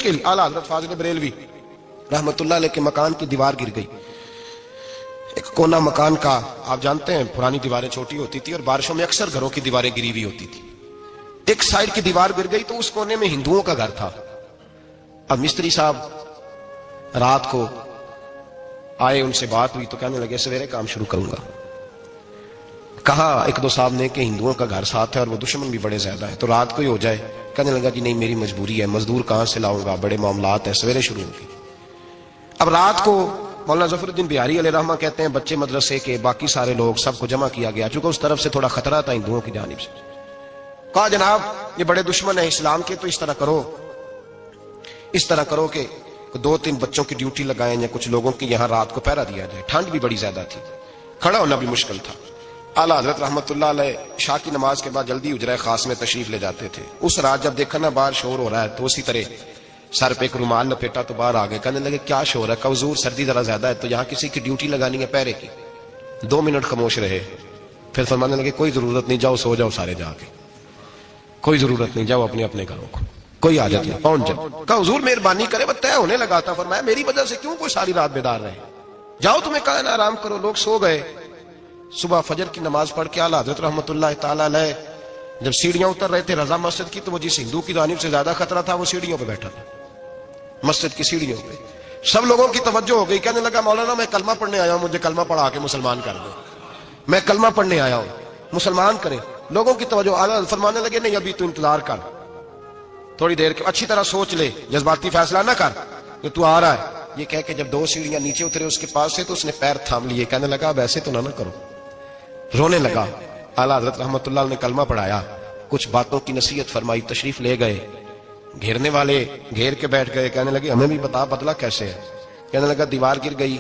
مشکل اعلیٰ حضرت فاضل بریلوی رحمت اللہ علیہ کے مکان کی دیوار گر گئی. ایک کونا مکان کا، آپ جانتے ہیں پرانی دیواریں چھوٹی ہوتی تھی اور بارشوں میں اکثر گھروں کی دیواریں گری ہوئی ہوتی تھی. ایک سائڈ کی دیوار گر گئی تو اس کونے میں ہندوؤں کا گھر تھا. اب مستری صاحب رات کو آئے، ان سے بات ہوئی تو کہنے لگے سویرے کام شروع کروں گا. کہا ایک دو صاحب نے کہ ہندوؤں کا گھر ساتھ ہے اور وہ دشمن بھی بڑے زیادہ ہیں تو رات کو ہی ہو جائے. کہنے لگا جی نہیں میری مجبوری ہے، مزدور کہاں سے لاؤں گا، بڑے معاملات ہیں، سویرے شروع ہوگی. اب رات کو مولانا ظفر الدین بہاری علیہ رحمہ کہتے ہیں بچے مدرسے کے باقی سارے لوگ سب کو جمع کیا گیا، چونکہ اس طرف سے تھوڑا خطرہ تھا ہندوؤں کی جانب سے. کہا جناب یہ بڑے دشمن ہیں اسلام کے، تو اس طرح کرو کہ دو تین بچوں کی ڈیوٹی لگائیں یا کچھ لوگوں کی یہاں رات کو پہرا دیا جائے. ٹھنڈ بھی بڑی زیادہ تھی، کھڑا ہونا بھی مشکل تھا. اعلیٰ حضرت رحمت اللہ علیہ عشاء کی نماز کے بعد جلدی اجرائے خاص میں تشریف لے جاتے تھے. اس رات جب دیکھا نا باہر شور ہو رہا ہے تو اسی طرح سر پہ ایک رومال لپیٹا تو باہر آ گئے. کہنے لگے کیا شور ہے؟ کہ حضور سردی ذرا زیادہ ہے تو یہاں کسی کی ڈیوٹی لگانی ہے پہرے کی. 2 منٹ خاموش رہے، پھر فرمانے لگے کوئی ضرورت نہیں، جاؤ سو جاؤ سارے جا کے، کوئی ضرورت نہیں، جاؤ اپنے اپنے گھروں کو، کوئی حاجت نہیں، پہنچ جاؤ. کہا حضور مہربانی کرے، طے ہونے لگا تھا. فرمایا میری وجہ سے کیوں کوئی ساری رات بیدار رہے، جاؤ تمہیں کہا نا آرام کرو. لوگ سو گئے. صبح فجر کی نماز پڑھ کے اعلیٰ حضرت رحمت اللہ تعالی علیہ جب سیڑھیاں اتر رہے تھے رضا مسجد کی، تو وہ جس ہندو کی جانب سے زیادہ خطرہ تھا وہ سیڑھیوں پہ بیٹھا تھا، مسجد کی سیڑھیوں پہ. سب لوگوں کی توجہ ہو گئی. کہنے لگا مولانا میں کلمہ پڑھنے آیا ہوں، مجھے کلمہ پڑھا کے مسلمان کر دو، میں کلمہ پڑھنے آیا ہوں، مسلمان کریں. لوگوں کی توجہ. اعلیٰ فرمانے لگے نہیں ابھی تو انتظار کر، تھوڑی دیر کے اچھی طرح سوچ لے، جذباتی فیصلہ نہ کر کہ تو آ رہا ہے. یہ کہہ کے جب 2 سیڑھیاں نیچے اترے اس کے پاس سے تو اس نے پیر تھام لیے. کہنے لگا اب ایسے تو نہ کرو، رونے لگا. اعلیٰ حضرت رحمت اللہ نے کلمہ پڑھایا، کچھ باتوں کی نصیحت فرمائی، تشریف لے گئے. گھیرنے والے گھیر کے بیٹھ گئے. کہنے لگے ہمیں بھی بتا بدلا کیسے ہے. کہنے لگا دیوار گر گئی،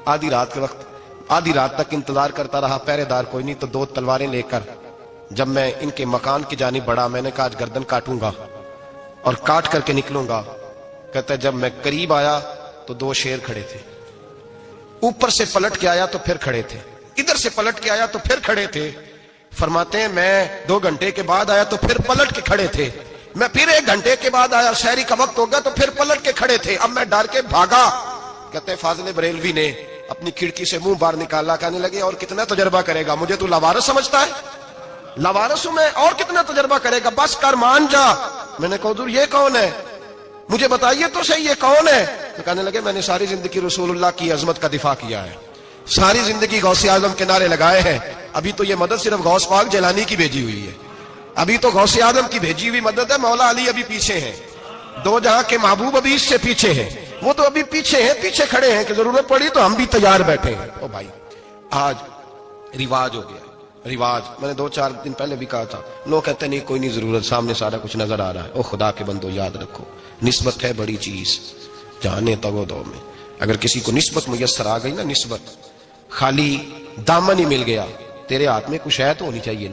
آدھی رات کے وقت، آدھی رات تک انتظار کرتا رہا، پہرے دار کوئی نہیں، تو 2 تلواریں لے کر جب میں ان کے مکان کی جانب بڑھا، میں نے کہا آج گردن کاٹوں گا اور کاٹ کر کے نکلوں گا. کہتا ہے جب میں قریب آیا تو 2 شیر کھڑے تھے، اوپر سے پلٹ کے آیا تو پھر کھڑے تھے، ادھر سے پلٹ کے آیا تو پھر کھڑے تھے. فرماتے ہیں میں 2 گھنٹے کے بعد آیا تو پھر پلٹ کے کھڑے تھے، میں پھر 1 گھنٹے کے بعد آیا، شہری کا وقت ہو گیا تو پھر پلٹ کے کھڑے تھے. اب میں ڈر کے بھاگا. کہتے ہیں فاضل بریلوی نے اپنی کھڑکی سے منہ باہر نکالا. کہنے لگے اور کتنا تجربہ کرے گا، مجھے تو لاوارث سمجھتا ہے، لاوارث ہوں میں، اور کتنا تجربہ کرے گا، بس کر مان جا. میں نے کہا حضور یہ کون ہے، مجھے بتائیے تو صحیح یہ کون ہے. تو کہنے لگے میں نے ساری زندگی رسول اللہ کی عظمت کا دفاع کیا ہے، ساری زندگی غوث اعظم کے نعرے لگائے ہیں. ابھی تو یہ مدد صرف غوث پاک جیلانی کی بھیجی ہوئی ہے، ابھی تو غوث اعظم کی بھیجی ہوئی مدد ہے. مولا علی ابھی پیچھے ہیں، 2 جہاں کے محبوب ابھی اس سے پیچھے ہیں، وہ تو ابھی پیچھے ہیں، پیچھے کھڑے ہیں کہ ضرورت پڑی تو ہم بھی تیار بیٹھے ہیں. او بھائی آج رواج ہو گیا، رواج. میں نے 2-4 دن پہلے بھی کہا تھا، لوگ کہتے ہیں نہیں کوئی نہیں ضرورت، سامنے سارا کچھ نظر آ رہا ہے. او خدا کے بندو یاد رکھو نسبت ہے بڑی چیز، جانے تو دو میں اگر کسی کو نسبت میسر آ گئی نا، نسبت خالی دامن ہی مل گیا، تیرے ہاتھ میں کچھ ہے تو ہونی چاہیے نا.